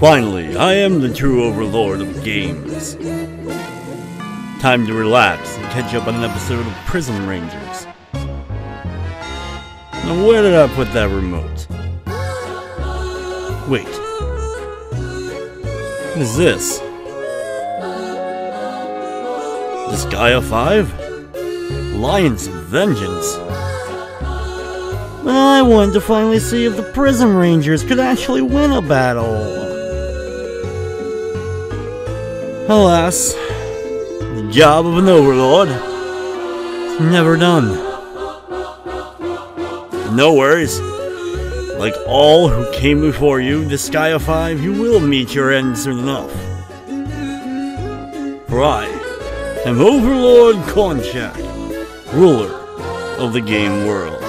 Finally, I am the true overlord of games. Time to relax and catch up on an episode of Prison Rangers. Now where did I put that remote? Wait. What is this? Disgaea 5? Alliance of Vengeance. I wanted to finally see if the Prison Rangers could actually win a battle. Alas, the job of an overlord is never done. No worries. Like all who came before you, Disgaea 5, you will meet your end soon enough. For I am Overlord Cornshaq, ruler of the game world.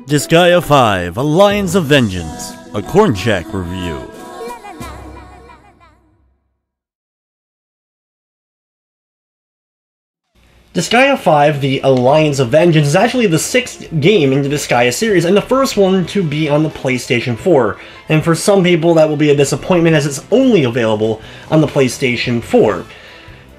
Disgaea 5, Alliance of Vengeance, a Cornshaq review. Disgaea 5, the Alliance of Vengeance, is actually the 6th game in the Disgaea series, and the first one to be on the PlayStation 4. And for some people that will be a disappointment as it's only available on the PlayStation 4.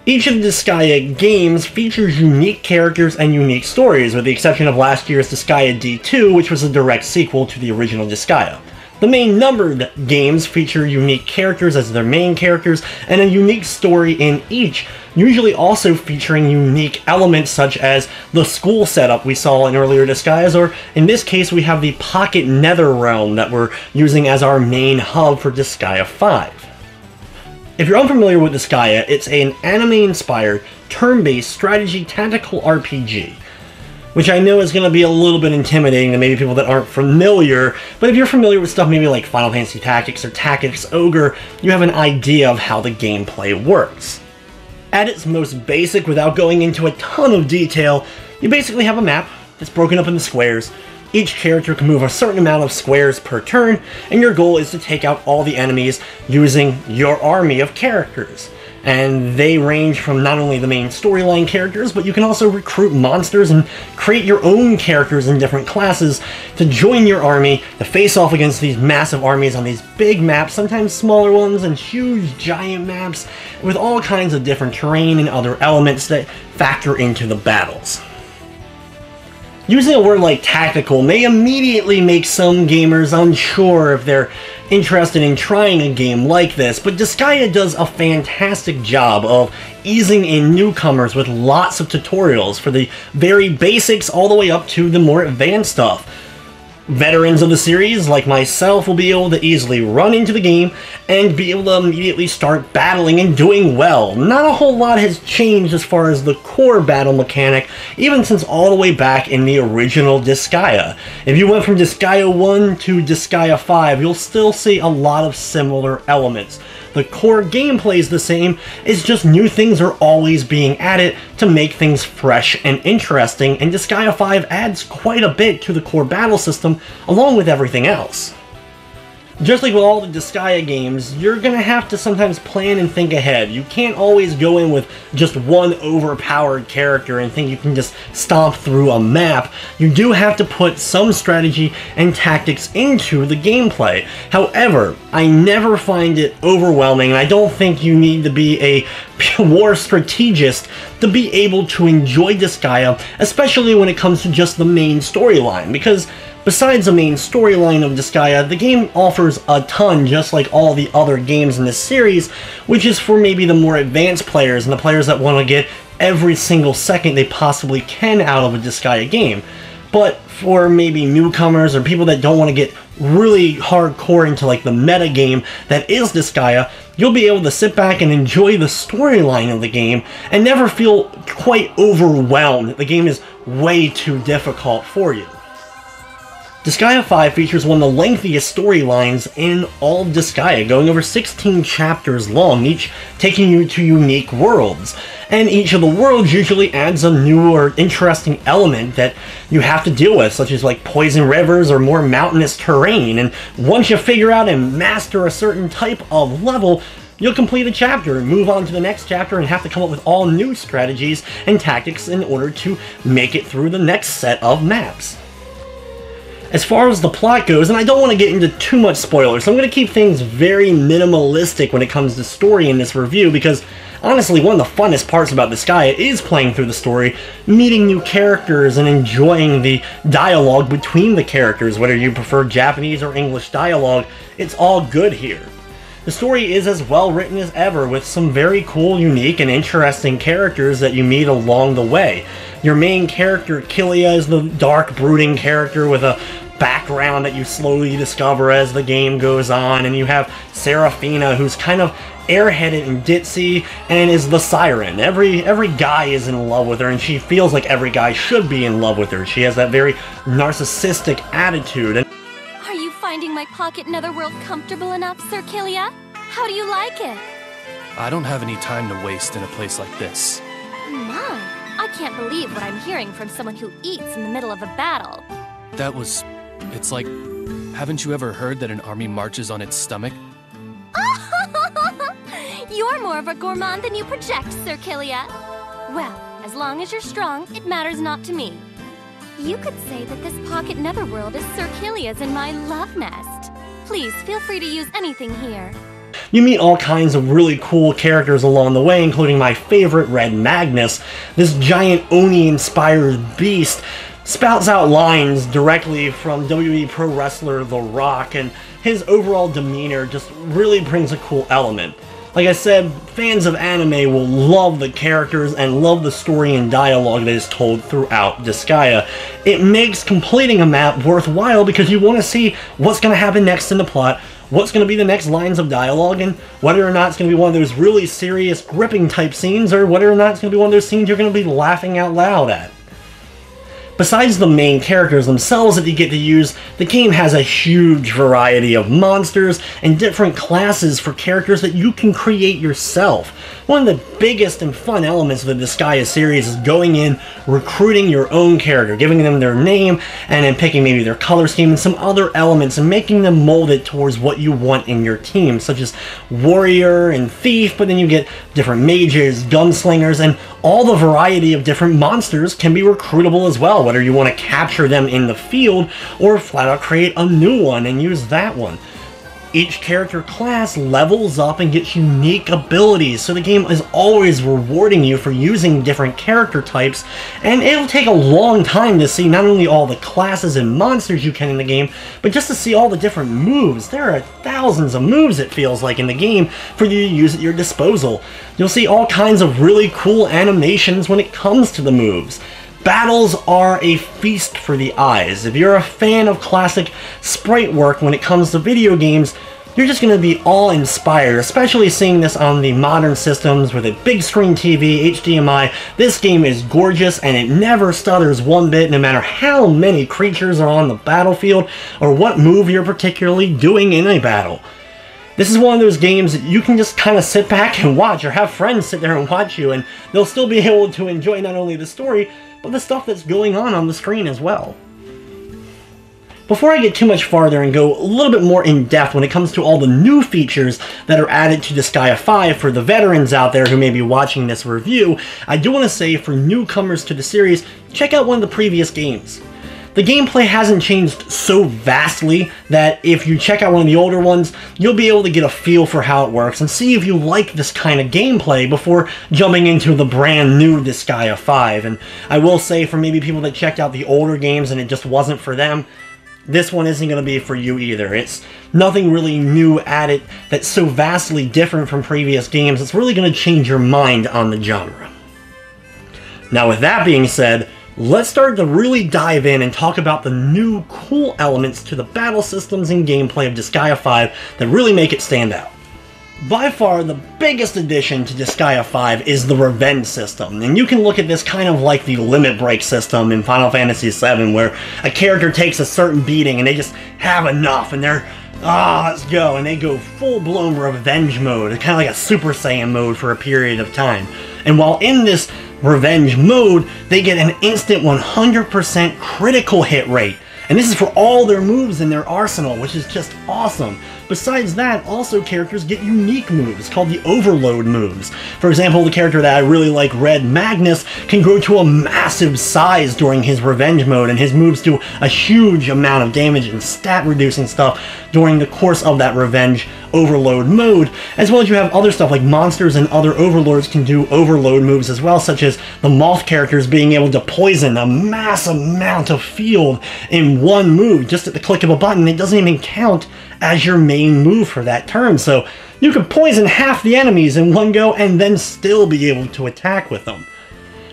Each of the Disgaea games features unique characters and unique stories, with the exception of last year's Disgaea D2, which was a direct sequel to the original Disgaea. The main numbered games feature unique characters as their main characters, and a unique story in each, usually also featuring unique elements such as the school setup we saw in earlier Disgaeas, or in this case we have the Pocket Nether Realm that we're using as our main hub for Disgaea 5. If you're unfamiliar with Disgaea, it's an anime-inspired, turn-based strategy tactical RPG, which I know is going to be a little bit intimidating to maybe people that aren't familiar, but if you're familiar with stuff maybe like Final Fantasy Tactics or Tactics Ogre, you have an idea of how the gameplay works. At its most basic, without going into a ton of detail, you basically have a map that's broken up into squares. Each character can move a certain amount of squares per turn, and your goal is to take out all the enemies using your army of characters. And they range from not only the main storyline characters, but you can also recruit monsters and create your own characters in different classes to join your army to face off against these massive armies on these big maps, sometimes smaller ones, and huge giant maps with all kinds of different terrain and other elements that factor into the battles. Using a word like tactical may immediately make some gamers unsure if they're interested in trying a game like this, but Disgaea does a fantastic job of easing in newcomers with lots of tutorials for the very basics all the way up to the more advanced stuff. Veterans of the series, like myself, will be able to easily run into the game and be able to immediately start battling and doing well. Not a whole lot has changed as far as the core battle mechanic, even since all the way back in the original Disgaea. If you went from Disgaea 1 to Disgaea 5, you'll still see a lot of similar elements. The core gameplay is the same, it's just new things are always being added to make things fresh and interesting, and Disgaea 5 adds quite a bit to the core battle system along with everything else. Just like with all the Disgaea games, you're gonna have to sometimes plan and think ahead. You can't always go in with just one overpowered character and think you can just stomp through a map. You do have to put some strategy and tactics into the gameplay. However, I never find it overwhelming, and I don't think you need to be a war strategist to be able to enjoy Disgaea, especially when it comes to just the main storyline, because besides the main storyline of Disgaea, the game offers a ton, just like all the other games in this series, which is for maybe the more advanced players and the players that want to get every single second they possibly can out of a Disgaea game. But for maybe newcomers or people that don't want to get really hardcore into like the meta game that is Disgaea, you'll be able to sit back and enjoy the storyline of the game and never feel quite overwhelmed that the game is way too difficult for you. Disgaea 5 features one of the lengthiest storylines in all of Disgaea, going over 16 chapters long, each taking you to unique worlds. And each of the worlds usually adds a new or interesting element that you have to deal with, such as like poison rivers or more mountainous terrain. And once you figure out and master a certain type of level, you'll complete a chapter and move on to the next chapter and have to come up with all new strategies and tactics in order to make it through the next set of maps. As far as the plot goes, and I don't want to get into too much spoilers, so I'm going to keep things very minimalistic when it comes to story in this review, because honestly, one of the funnest parts about Disgaea is playing through the story, meeting new characters, and enjoying the dialogue between the characters. Whether you prefer Japanese or English dialogue, it's all good here. The story is as well written as ever, with some very cool, unique, and interesting characters that you meet along the way. Your main character, Kilia, is the dark, brooding character with a background that you slowly discover as the game goes on, and you have Seraphina, who's kind of airheaded and ditzy, and is the siren. Every guy is in love with her, and she feels like every guy should be in love with her. She has that very narcissistic attitude. Are you finding my pocket netherworld comfortable enough, Sir Kilia? How do you like it? I don't have any time to waste in a place like this. My, I can't believe what I'm hearing from someone who eats in the middle of a battle. It's like, haven't you ever heard that an army marches on its stomach? You're more of a gourmand than you project, Sir Kilia. Well, as long as you're strong, it matters not to me. You could say that this pocket netherworld is Sir Kilia's and my love nest. Please feel free to use anything here. You meet all kinds of really cool characters along the way, including my favorite, Red Magnus. This giant Oni-inspired beast spouts out lines directly from WWE pro wrestler The Rock, and his overall demeanor just really brings a cool element. Like I said, fans of anime will love the characters and love the story and dialogue that is told throughout Disgaea. It makes completing a map worthwhile because you want to see what's going to happen next in the plot, what's going to be the next lines of dialogue, and whether or not it's going to be one of those really serious, gripping type scenes, or whether or not it's going to be one of those scenes you're going to be laughing out loud at. Besides the main characters themselves that you get to use, the game has a huge variety of monsters and different classes for characters that you can create yourself. One of the biggest and fun elements of the Disgaea series is going in, recruiting your own character, giving them their name, and then picking maybe their color scheme and some other elements and making them mold it towards what you want in your team, such as warrior and thief, but then you get different mages, gunslingers, and all the variety of different monsters can be recruitable as well, whether you want to capture them in the field or flat out create a new one and use that one. Each character class levels up and gets unique abilities, so the game is always rewarding you for using different character types, and it'll take a long time to see not only all the classes and monsters you can in the game, but just to see all the different moves. There are thousands of moves, it feels like, in the game for you to use at your disposal. You'll see all kinds of really cool animations when it comes to the moves. Battles are a feast for the eyes. If you're a fan of classic sprite work when it comes to video games, you're just going to be awe-inspired, especially seeing this on the modern systems with a big screen TV, HDMI. This game is gorgeous and it never stutters one bit, no matter how many creatures are on the battlefield or what move you're particularly doing in a battle. This is one of those games that you can just kind of sit back and watch, or have friends sit there and watch you, and they'll still be able to enjoy not only the story, but the stuff that's going on the screen as well. Before I get too much farther and go a little bit more in depth when it comes to all the new features that are added to Disgaea 5 for the veterans out there who may be watching this review, I do want to say for newcomers to the series, check out one of the previous games. The gameplay hasn't changed so vastly that if you check out one of the older ones, you'll be able to get a feel for how it works and see if you like this kind of gameplay before jumping into the brand new Disgaea 5. And I will say, for maybe people that checked out the older games and it just wasn't for them, this one isn't going to be for you either. It's nothing really new added that's so vastly different from previous games. It's really going to change your mind on the genre. Now, with that being said, let's start to really dive in and talk about the new cool elements to the battle systems and gameplay of Disgaea 5 that really make it stand out. By far, the biggest addition to Disgaea 5 is the revenge system, and you can look at this kind of like the limit break system in Final Fantasy VII, where a character takes a certain beating and they just have enough and they're, let's go, and they go full-blown revenge mode, kind of like a Super Saiyan mode for a period of time. And while in this revenge mode, they get an instant 100% critical hit rate, And this is for all their moves in their arsenal, which is just awesome. Besides that, also characters get unique moves called the overload moves. For example, the character that I really like, Red Magnus, can grow to a massive size during his revenge mode, and his moves do a huge amount of damage and stat reducing stuff during the course of that revenge overload mode, as well as you have other stuff like monsters and other overlords can do overload moves as well, such as the Moth characters being able to poison a massive amount of field in one move just at the click of a button. It doesn't even count as your main move for that turn, so you can poison half the enemies in one go and then still be able to attack with them.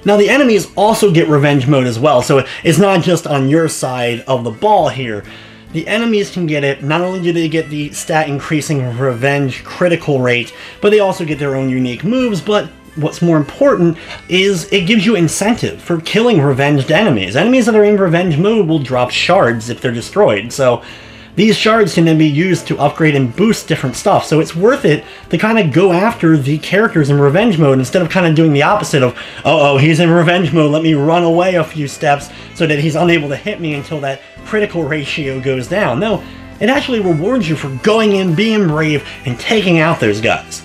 Now the enemies also get revenge mode as well, so it's not just on your side of the ball here. The enemies can get it. Not only do they get the stat increasing revenge critical rate, but they also get their own unique moves, but what's more important is it gives you incentive for killing revenged enemies. Enemies that are in revenge mode will drop shards if they're destroyed, so these shards can then be used to upgrade and boost different stuff, so it's worth it to kind of go after the characters in revenge mode instead of kind of doing the opposite of, oh, he's in revenge mode, let me run away a few steps so that he's unable to hit me until that critical ratio goes down. No, it actually rewards you for going in, being brave, and taking out those guys.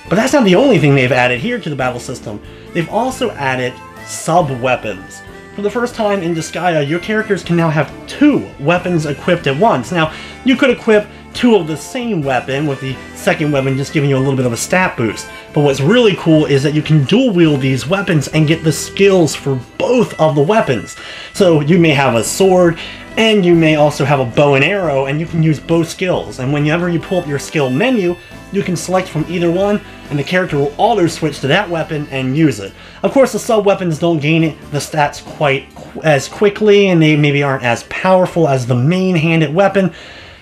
But that's not the only thing they've added here to the battle system. They've also added sub-weapons. For the first time in Disgaea, your characters can now have 2 weapons equipped at once. Now, you could equip 2 of the same weapon, with the second weapon just giving you a little bit of a stat boost. But what's really cool is that you can dual wield these weapons and get the skills for both of the weapons. So you may have a sword, and you may also have a bow and arrow, and you can use both skills. And whenever you pull up your skill menu, you can select from either one, and the character will auto-switch to that weapon and use it. Of course, the sub-weapons don't gain the stats quite as quickly, and they maybe aren't as powerful as the main-handed weapon,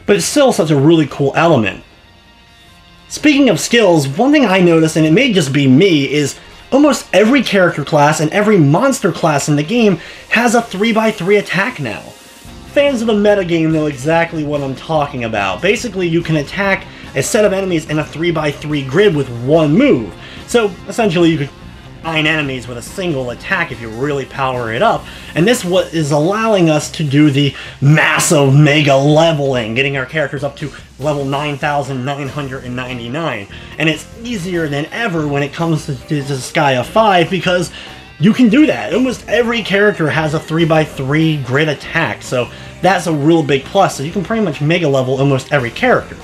but it's still such a really cool element. Speaking of skills, one thing I noticed, and it may just be me, is almost every character class and every monster class in the game has a 3x3 attack now. Fans of the metagame know exactly what I'm talking about. Basically, you can attack a set of enemies in a 3x3 grid with one move. So, essentially, you could find enemies with a single attack if you really power it up. And this what is allowing us to do the massive mega leveling, getting our characters up to level 9,999. And it's easier than ever when it comes to Disgaea 5 because you can do that. Almost every character has a 3x3 grid attack, so that's a real big plus. So you can pretty much mega level almost every character.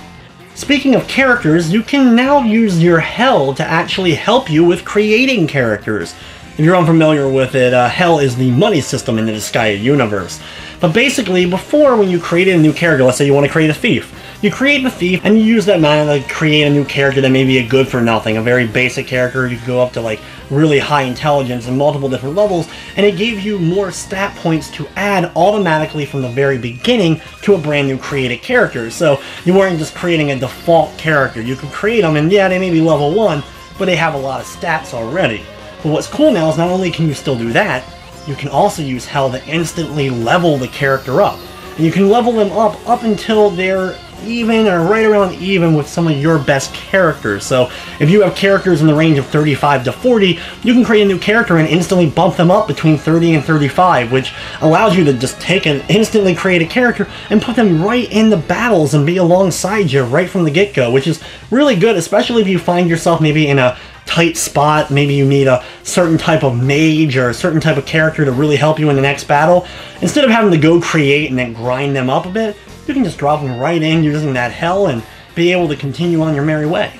Speaking of characters, you can now use your Hell to actually help you with creating characters. If you're unfamiliar with it, Hell is the money system in the Disgaea universe. But basically, before when you created a new character, let's say you want to create a thief, you create the thief and you use that mana to create a new character that may be a good for nothing, a very basic character. You can go up to like really high intelligence and multiple different levels, and it gave you more stat points to add automatically from the very beginning to a brand new created character. So you weren't just creating a default character. You could create them, and yeah, they may be level 1, but they have a lot of stats already. But what's cool now is not only can you still do that, you can also use Hell to instantly level the character up. And you can level them up until they're even or right around even with some of your best characters. So if you have characters in the range of 35 to 40, you can create a new character and instantly bump them up between 30 and 35, which allows you to just take an instantly created character and put them right in the battles and be alongside you right from the get-go, which is really good, especially if you find yourself maybe in a tight spot. Maybe you need a certain type of mage or a certain type of character to really help you in the next battle. Instead of having to go create and then grind them up a bit, you can just drop them right in using that Hell and be able to continue on your merry way.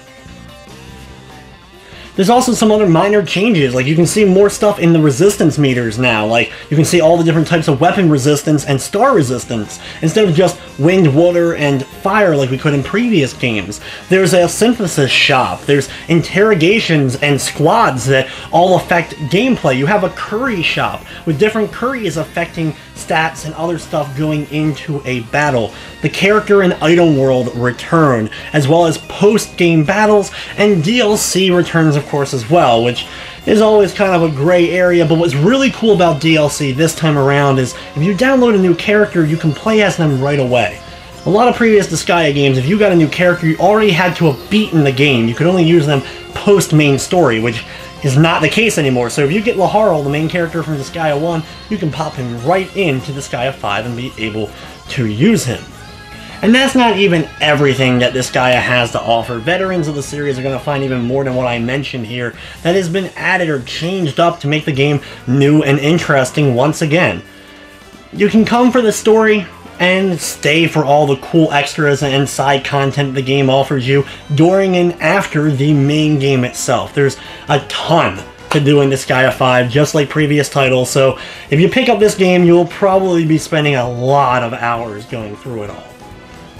There's also some other minor changes, like you can see more stuff in the resistance meters now, like you can see all the different types of weapon resistance and star resistance, instead of just wind, water, and fire like we could in previous games. There's a synthesis shop, there's interrogations and squads that all affect gameplay. You have a curry shop with different curries affecting stats and other stuff going into a battle. The character and item world return, as well as post-game battles, and DLC returns of course as well, which is always kind of a gray area. But what's really cool about DLC this time around is if you download a new character, you can play as them right away. A lot of previous Disgaea games, if you got a new character, you already had to have beaten the game. You could only use them post-main story, which is not the case anymore. So if you get Laharl, the main character from Disgaea 1, you can pop him right into Disgaea 5 and be able to use him. And that's not even everything that Disgaea has to offer. Veterans of the series are going to find even more than what I mentioned here that has been added or changed up to make the game new and interesting once again. You can come for the story and stay for all the cool extras and side content the game offers you during and after the main game itself. There's a ton to do in Disgaea 5, just like previous titles, so if you pick up this game, you'll probably be spending a lot of hours going through it all.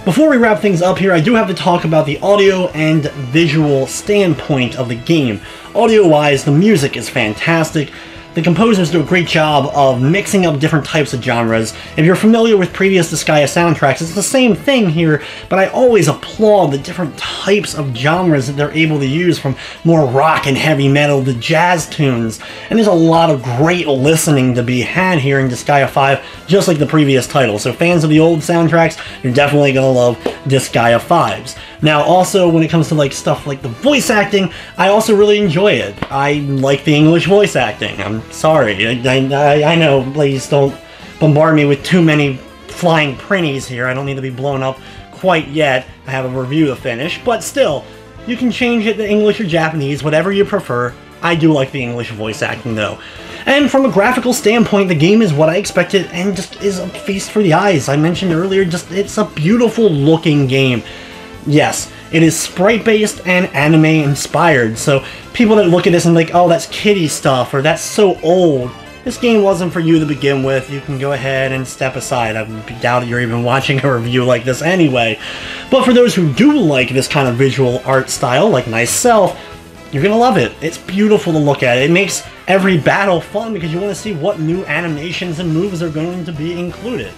Before we wrap things up here, I do have to talk about the audio and visual standpoint of the game. Audio-wise, the music is fantastic. The composers do a great job of mixing up different types of genres. If you're familiar with previous Disgaea soundtracks, it's the same thing here, but I always applaud the different types of genres that they're able to use, from more rock and heavy metal to jazz tunes. And there's a lot of great listening to be had here in Disgaea 5, just like the previous title. So fans of the old soundtracks, you're definitely going to love Disgaea 5's. Now also, when it comes to stuff like the voice acting, I also really enjoy it. I like the English voice acting. I'm sorry, I know, please don't bombard me with too many flying printies here. I don't need to be blown up quite yet. I have a review to finish, but still, you can change it to English or Japanese, whatever you prefer. I do like the English voice acting though. And from a graphical standpoint, the game is what I expected and just is a feast for the eyes. I mentioned earlier, it's a beautiful looking game. Yes, it is sprite-based and anime-inspired, so people that look at this and like, oh, that's kiddie stuff, or that's so old, this game wasn't for you to begin with. You can go ahead and step aside. I doubt you're even watching a review like this anyway. But for those who do like this kind of visual art style, like myself, you're gonna love it. It's beautiful to look at. It makes every battle fun because you want to see what new animations and moves are going to be included.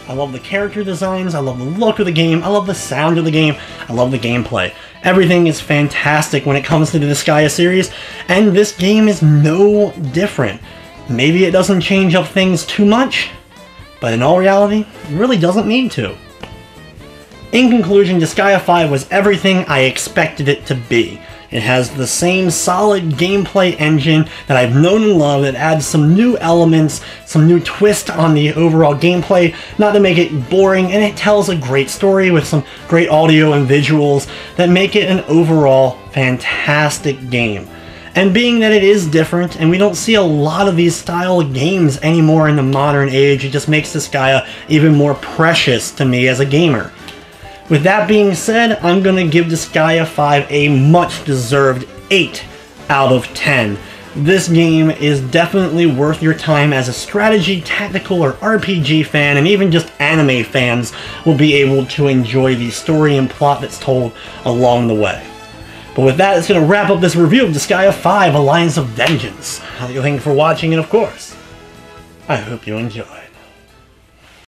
I love the character designs, I love the look of the game, I love the sound of the game, I love the gameplay. Everything is fantastic when it comes to the Disgaea series, and this game is no different. Maybe it doesn't change up things too much, but in all reality, it really doesn't need to. In conclusion, Disgaea 5 was everything I expected it to be. It has the same solid gameplay engine that I've known and loved that adds some new elements, some new twist on the overall gameplay, not to make it boring, and it tells a great story with some great audio and visuals that make it an overall fantastic game. And being that it is different, and we don't see a lot of these style of games anymore in the modern age, it just makes Disgaea even more precious to me as a gamer. With that being said, I'm going to give Disgaea 5 a much-deserved 8 out of 10. This game is definitely worth your time as a strategy, tactical, or RPG fan, and even just anime fans will be able to enjoy the story and plot that's told along the way. But with that, it's going to wrap up this review of Disgaea 5 Alliance of Vengeance. Thank you for watching, and of course, I hope you enjoyed.